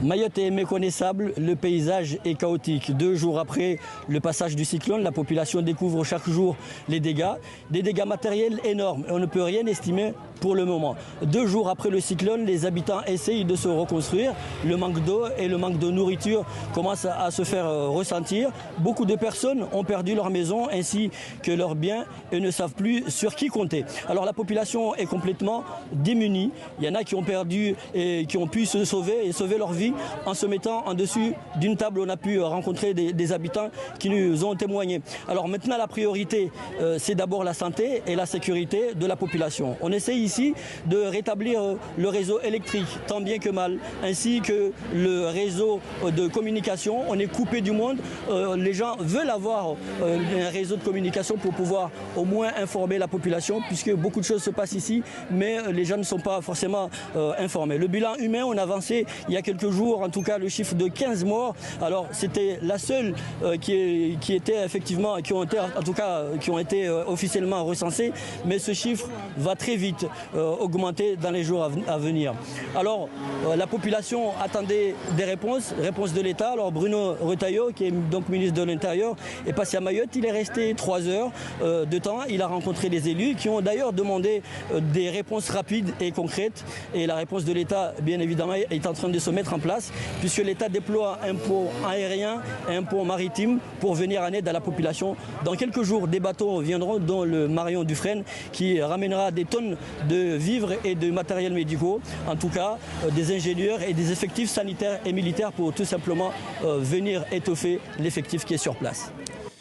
Mayotte est méconnaissable, le paysage est chaotique. 2 jours après le passage du cyclone, la population découvre chaque jour les dégâts, des dégâts matériels énormes. On ne peut rien estimer pour le moment. 2 jours après le cyclone, les habitants essayent de se reconstruire. Le manque d'eau et le manque de nourriture commencent à se faire ressentir. Beaucoup de personnes ont perdu leur maison ainsi que leurs biens et ne savent plus sur qui compter. Alors la population est complètement démunie. Il y en a qui ont perdu et qui ont pu se sauver et sauver leur vie en se mettant en dessus d'une table. On a pu rencontrer des habitants qui nous ont témoigné. Alors maintenant la priorité c'est d'abord la santé et la sécurité de la population. On essaie ici de rétablir le réseau électrique tant bien que mal, ainsi que le réseau de communication. On est coupé du monde. Les gens veulent avoir un réseau de communication pour pouvoir au moins informer la population, puisque beaucoup de choses se passent ici, mais les gens ne sont pas forcément informés. Le bilan humain, on a avancé il y a quelques jours, en tout cas le chiffre de 15 morts. Alors c'était la seule qui était effectivement, qui ont été officiellement recensés, mais ce chiffre va très vite augmenter dans les jours à venir. Alors la population attendait des réponses de l'État. Alors Bruno Retailleau, qui est donc ministre de l'Intérieur, est passé à Mayotte. Il est resté 3 heures de temps. Il a rencontré des élus qui ont d'ailleurs demandé des réponses rapides et concrètes. Et la réponse de l'État, bien évidemment, est en train de se mettre en place, puisque l'État déploie un pont aérien et un pont maritime pour venir en aide à la population. Dans quelques jours, des bateaux viendront, dont le Marion Dufresne, qui ramènera des tonnes de vivres et de matériels médicaux, en tout cas des ingénieurs et des effectifs sanitaires et militaires pour tout simplement venir étoffer l'effectif qui est sur place.